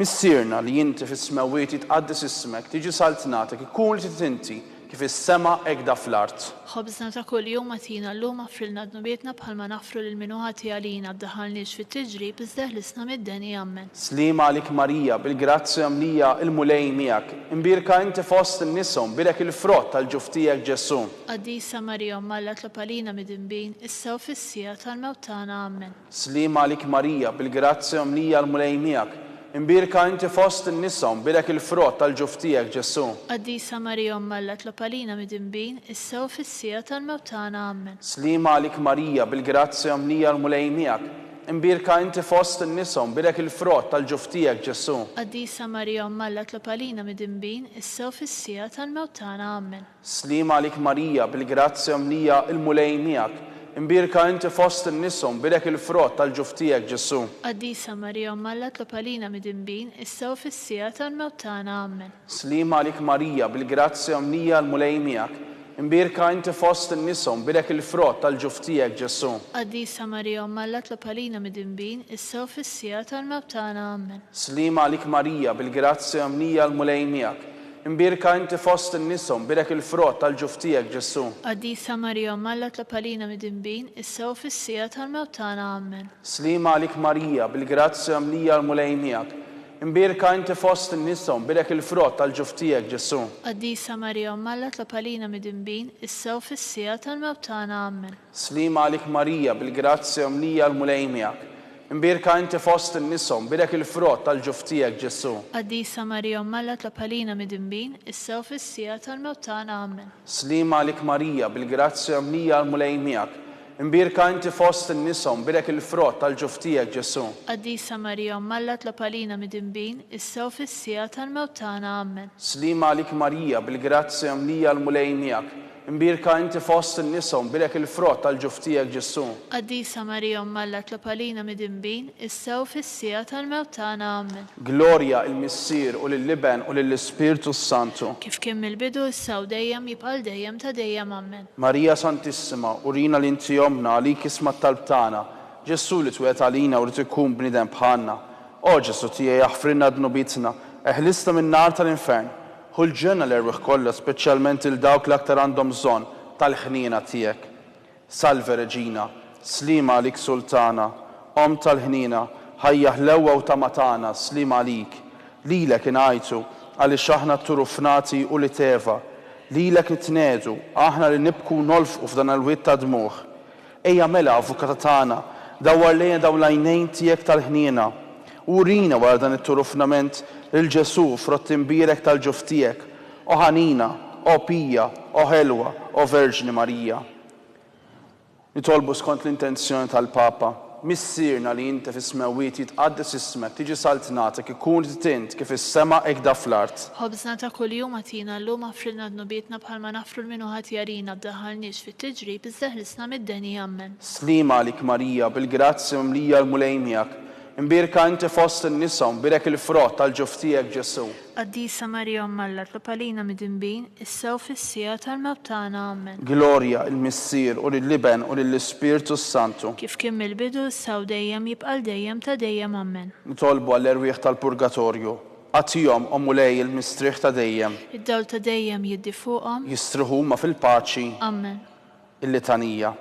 Missierna li inti fis-smawiet jitqaddes ismek, tiġi saltnatek, ikun li titinti kif is-sema hekk da fl-art. Ħobżna ta' kuljum atina llum aħfrilna dnubietna bħalma naħfru l-minuħati għalina ddaħħalniex fit-tiġrib iżda ħlisna mid-deni amen. Slima għalik Marija, bil-grazzja mlija l-mulej miegħek, imbirka inti fost in-nisom bidek il-frott tal-ġuf tiegħek Ġesu. Qaddisa Marija Malla tlob għalina mid-dinbin, issa u fis-sija tal-mewt tagħna amen. Slima għalik Marija, bil-grazzja mlija l-mulej miegħek, imbirka inti fost in-nisom bidek il-frott tal-ġuf tiegħek Ġesu. Qaddisa Marija Malla tlob għalina mid-dinbin, issa u fis-sija tal-mewt tagħna amen. Slima għalik Marija, bil-grazzja mlija l-mulej miegħek, imbirka inti fost in-nisom bidek il-frott tal-ġuf tiegħek Ġesu. Qaddisa Marija Malla tlob għalina mid-dinbin, issa u fis-sija tal-mewt tagħna amen. Slima għalik Marija, bil-grazzja mlija l-mulej miegħek, imbirka inti fost in-nisom bidek il-frott tal-ġuf tiegħek Ġesu. Qaddisa Marija Malla tlob għalina mid-dinbin, issa u fis-sija tal-mewt tagħna amen. Slima għalik Marija, bil-grazzja mlija l-mulej miegħek, imbirka inti fost in-nisom bidek il-frott tal-ġuf tiegħek Ġesu. Qaddisa Marija Malla tlob għalina mid-dinbin, issa u fis-sija tal-mewt tagħna amen. Slima għalik Marija, bil-grazzja mlija l-mulej miegħek, imbirka inti fost in-nisom bidek il-frott tal-ġuf tiegħek Ġesu. Qaddisa Marija Malla tlob għalina mid-dinbin, issa u fis-sija tal-mewt tagħna amen. Slima għalik Marija, bil-grazzja mlija l-mulej miegħek, Imbirka inti fost in-nisa u nbirek il-frott tal-ġuf tiegħek Ġesu. Qaddisa Marija Umma Alla tlab għalina midinbin, issa u fis-sija tal-mewt tagħna Amen. Slima għalik Marija bil-grazzja mlija l-mulej miegħek. Imbirka inti fost in-nisa u nbirek il-frott tal-ġuf tiegħek Ġesu. Qaddisa Marija Umma Alla tlab għalina midinbin, issa u fis-sija tal-mewt tagħna Amen. Slima għalik Marija bil-grazzja mlija l-mulej miegħek. Imbirka inti fost in-nisa u nbirek il-frott tal-ġuf tiegħek Ġesu. Qaddisa Marija Umma Alla tlab għalina midinbin, issa u fis-sija tal-mewt tagħna Amen. Slima għalik Marija bil-grazzja mlija l-mulej miegħek. Imbirka inti fost in-nisa u nbirek il-frott tal-ġuf tiegħek Ġesu. Qaddisa Marija Umma Alla tlab għalina midinbin, issa u fis-sija tal-mewt tagħna Amen. Glorja il-Missier u lill-Iben u lill-Ispirtu Santu. Kif kien mill-bidu issa u dejjem jibqal dejjem ta' dejjem Amen. Marija Santissima, urina l-inti jomna għalik isma t-talb tagħna. Ġesu li twet għalina u li tkun bnidem bħalna. O Ġesu tiegħi jaħfrinna dnubitna, eħlista min-nar tal-infern. Ħulġenna l-erwieħ kollha, speċjalment il-dawk l-aktar għandhom bżonn tal-ħniena tiegħek. Salve Reġina, slima għalik Sultana, Om tal-ħniena, ħajja ħlewwa u tamatana, slima għalik. Lilek ingħajtu għaliex aħna turufnati u li teva. Lilek nitnedu, aħna li nibku nolfqu f'dan il-witt ta' dmuħ. Ejja mela avukata tagħna, dawwar lejna dawn l-għajnejn tiegħek tal-ħniena. Urina wara dan it-turufnament lil Ġesu frott imbirek tal-ġuf tiegħek. O ħanina, o pija, o ħelwa, o Verġni Marija. Nitolbu skont l-intenzjoni tal-Papa, missirna li inti fis-smawiet jitqaddes ismek, tiġi saltnatek, ikun tint kif is-sema hekk da fl-art. Ħobżna ta' kuljum għatina llum għafrilna dnubietna bħalma nafru l-minu ħatjarina b'daħħalniex fit-tiġrib iżda ħlisna mid-deni Amen. Slima għalik Marija bil-grazzja mlija l-mulej miegħek. Imbirka inti fost in-nisa u nbirek il-frott tal-ġuf tiegħek Ġesu. Qaddisa Marija Umma Alla tlab għalina midinbin, issa u fis-sija tal-mewt tagħna Amen. Glorja il-Missier u lill-Iben u lill-Ispirtu Santu. Kif kien mill-bidu issa u dejjem jibqal dejjem ta' dejjem Amen. Nitolbu għall-erwieħ tal-Purgatorju. Għatihom o mulej il-mistrieħ ta' dejjem. Id-dawl ta' dejjem jiddi fuqhom. Jistriħu ma fil-paċi. Amen. Il-litanija.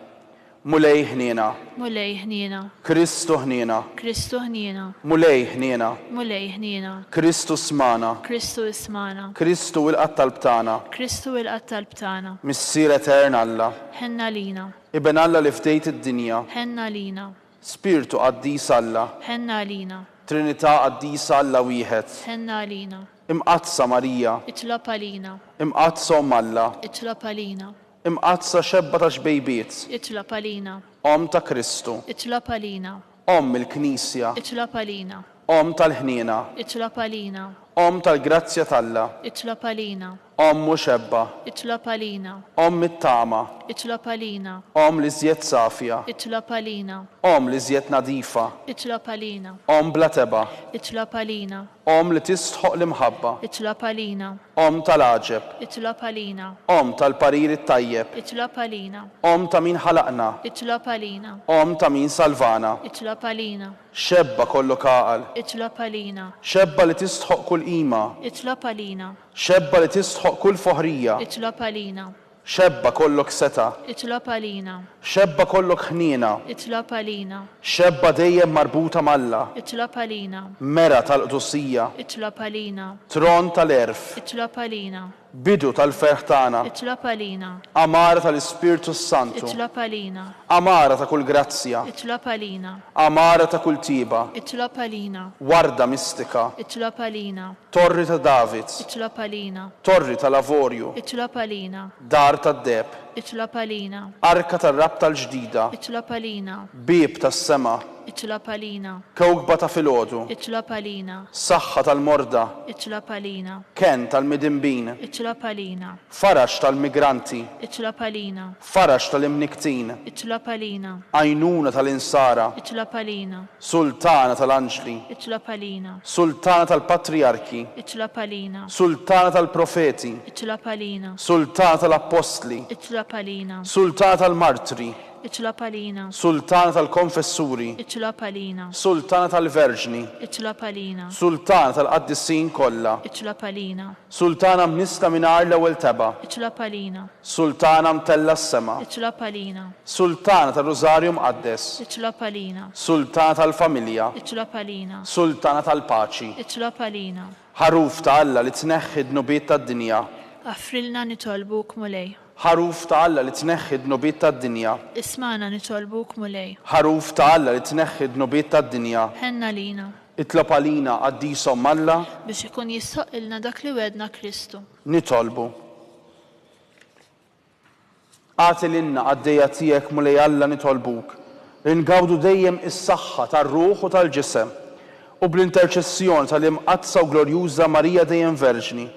Mulej ħniena. Mulej ħniena. Kristu ħniena. Kristu ħniena. Mulej ħniena. Mulej ħniena. Kristu smana. Kristu ismana. Kristu il-qattal btana. Kristu il-qattal btana. Missier etern Alla. Ħenna lina. Iben Alla li fdejt id-dinja. Ħenna lina. Spiritu qaddis Alla. Ħenna lina. Trinità qaddisa Alla wieħed. Ħenna lina. Imqazza Marija. Itlab għalina. Imqazza Alla. Itlab għalina. Imqazza xebba ta' xbejbiet. Itlab għalina. Om ta' Kristu. Itlab għalina. Om il-Knisja. Itlab għalina. Om tal-ħniena. Itlab għalina. Om tal-grazzja talla. Itlab għalina. Om muxebba. Itlab għalina. Om it-tama. Itlab għalina. Om li żjed safja. Itlab għalina. Om li żjed nadifa. Itlab għalina. Om bla teba. Itlab għalina. Om li tistħoq l-imħabba. Itlab għalina. Om tal-aġeb. Itlab għalina. Om tal-parir it-tajjeb. Itlab għalina. Om ta' min ħalaqna. Itlab għalina. Om ta' min salvana. Itlab għalina. Xebba kollok għaqal. Itlab għalina. Xebba li tistħoq kull qima. Itlab għalina. Xebba li tistħoq kull foħrija. Itlab għalina. Xebba kollok seta. Itlab għalina. Xebba kollok ħniena. Itlab għalina. Xebba dejjem marbuta malla. Itlab għalina. Mera tal-qdusija. Itlab għalina. Tron tal-erf. Itlab għalina. Bidu tal-ferħ tagħna. Itlab għalina. Amara tal-Ispirtu Santu. Itlab għalina. Amara ta' kull grazzja. Itlab għalina. Amara ta' kull tiba. Itlab għalina. Warda mistika. Itlab għalina. Torri ta' David. Itlab għalina. Torri tal-Lavorju. Itlab għalina. Dar tad-deb. Itlab għalina. Arka tar-rab tal-ġdida. Itlab għalina. Bib tas-sema. Itlab għalina. Kewkba ta' filgħodu. Itlab għalina. Saħħa tal-morda. Itlab għalina. Ken tal-midinbin. Itlab għalina. Farax tal-migranti. Itlab għalina. Farax tal-imniktin. Itlab għalina. Għajnuna tal-insara. Itlab għalina. Sultana tal-anġli. Itlab għalina. Sultana tal-patriarki. Itlab għalina. Sultana tal-profeti. Itlab għalina. Sultana tal-apostli. Itlab Itlob għalina. Sultana tal-martri, Itlob għalina. Sultana tal-konfessuri, Itlob għalina. Sultana tal-verġni, Itlob għalina. Sultana tal-qaddissin kollha, Itlob għalina. Sultana mnista mingħajr l-ewwel teba, Itlob għalina. Sultana mtella s-sema, Itlob għalina. Sultana tal-Rożarju Mqaddes, Itlob għalina. Sultana tal-familja, Itlob għalina. Sultana tal-paċi, Itlob għalina. ħaruf ta' Alla li tneħħi d-nubiet tad-dinja, Affrilna nitolbuk mulej. ħaruf ta' Alla li tneħħi d-nubiet tad-dinja, Ismana nitolbuk mulej. ħaruf ta' Alla li tneħħi d-nubiet tad-dinja, Ħenna lina itlob għalina għaddisom Alla, biex ikun jissoqilna dak li wedna Kristu. nitolbu. Għati l-inna għaddejja tijek mulej Alla nitolbuk, li ngawdu dejjem is-saħħa tar-ruħ u tal-ġisem, u bl-interċessjoni tal-imqazza u glorjuża Marija dejjem Verġni,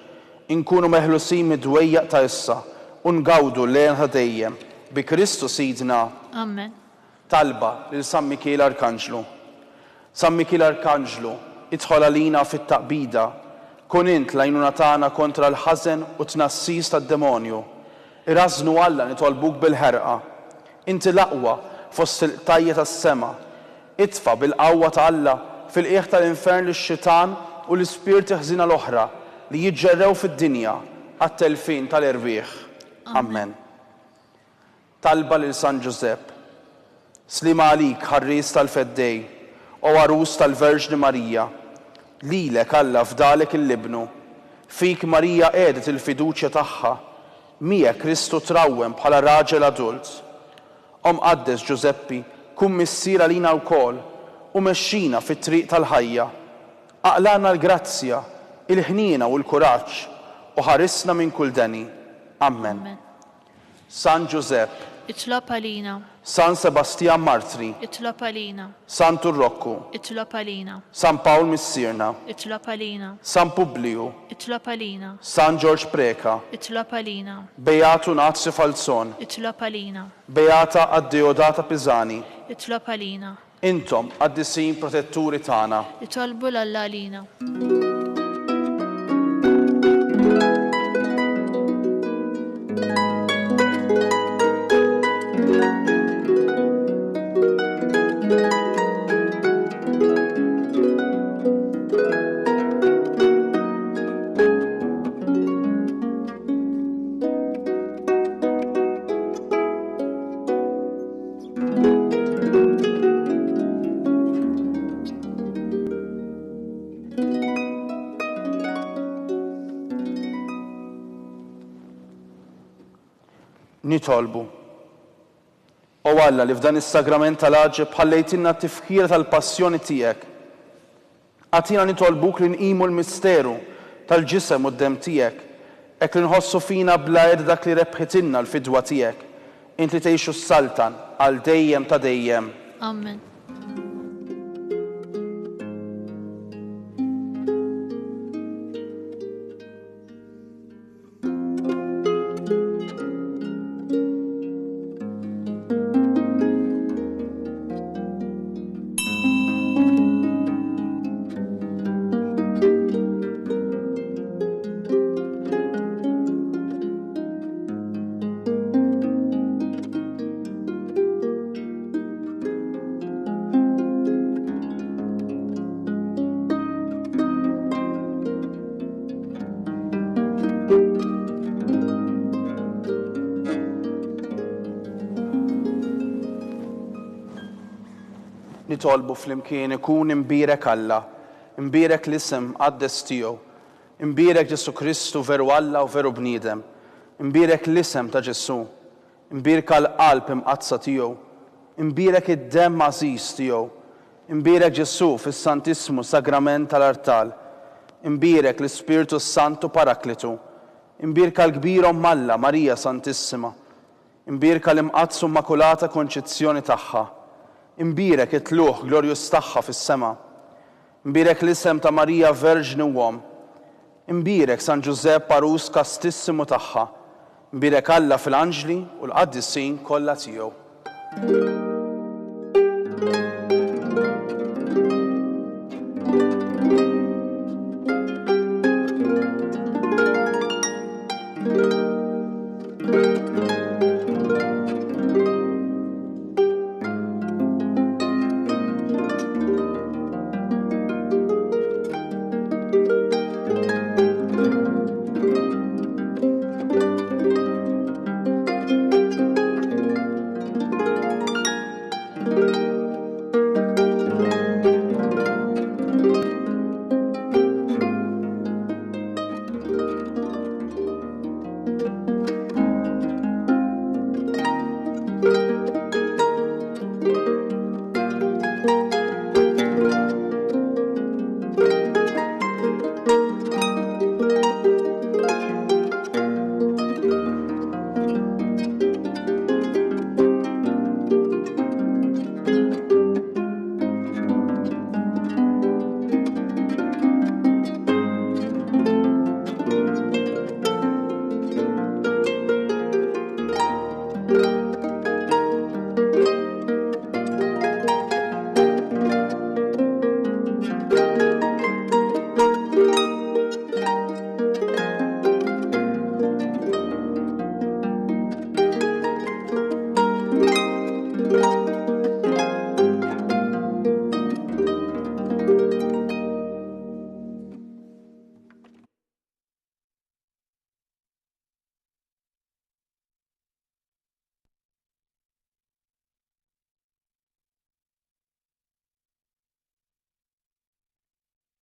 inkunu meħlusin mid-dwejjaq ta' issa, u ngawdu l-lejn ta' dejjem, bi Kristu Sidna. Amen. Talba lil San Mikiel Arkanġlu. San Mikiel Arkanġlu, idħol għalina fit-taqbida, kun int l-għajnuna tagħna kontra l-ħażen u tnassis tad-demonju. Irażnu Alla nitolbuk bil-ħerqa. Inti l-aqwa fost il-tajja tas-sema. Itfa bil-qawwa ta' Alla fil-qiegħ tal-infern lix-xitan u l-ispirti ħżina l-oħra li jiġġerrew fid-dinja għat-telfin tal-irwieħ. Amen. Talba lil San Giuseppe. Slima għalik ħarris tal-feddej u għarus tal-Verġni Marija. Lilek Alla fdalek il-libnu. Fik Marija qiegħdet il-fiduċja tagħha. Miegħek Kristu trawwem bħala raġel adult. Qaddes Giuseppi, kun missier għalina wkoll u mexxina fit-triq tal-ħajja. Aqlana l-grazzja, il-ħniena u l-kuraġġ u ħarisna minn kull deni. Amen. San Giuseppe, Itlob għalina. San Sebastian Martri, Itlob għalina. San Turrokku, Itlob għalina. San Pawl Missirna, Itlob għalina. San Publiu, Itlob għalina. San George Preka, Itlob għalina. Beatu Nazio Falzon, Itlob għalina. Beata Addeodata Pisani, Itlob għalina. intom għaddisin protetturi tagħna. Itolbu l-Alla għalina. Nitolbu. O Alla li f'dan is-sagrament tal-aġeb ħallejtilna t-tifkira tal-passjoni tiegħek. Għatina nitolbuk li nqimu l-misteru tal-ġisem u d-dem tiegħek, hekk li nħossu fina bla dak li rebħitilna l-fidwa tiegħek. Int li tgħixu s-saltan għal dejjem ta' dejjem. Amen. Nitolbu fl-imkien ikun imbirek Alla, imbirek l-isem qaddes tiegħu, imbirek Ġesu Kristu veru Alla u veru bniedem, imbirek l-isem ta' Ġesu, imbirek l-qalb imqazza tiegħu, imbirek id-demm għażiż tiegħu, imbirek Ġesu fis-Santismu Sagrament tal-Artal, imbirek l-Ispirtu Santu Paraklitu, imbirek l-kbira Omm Alla Marija Santissima, imbirek l-imqazzu Immakulata Konċizzjoni tagħha, imbirek it-tluħ glorjus tagħha fis-sema, imbirek l-isem ta' Marija Verġni u Omm, imbirek San Giuseppe Arus Kastissimu tagħha, imbirek Alla fil-anġli u l-qaddissin kollha tiegħu.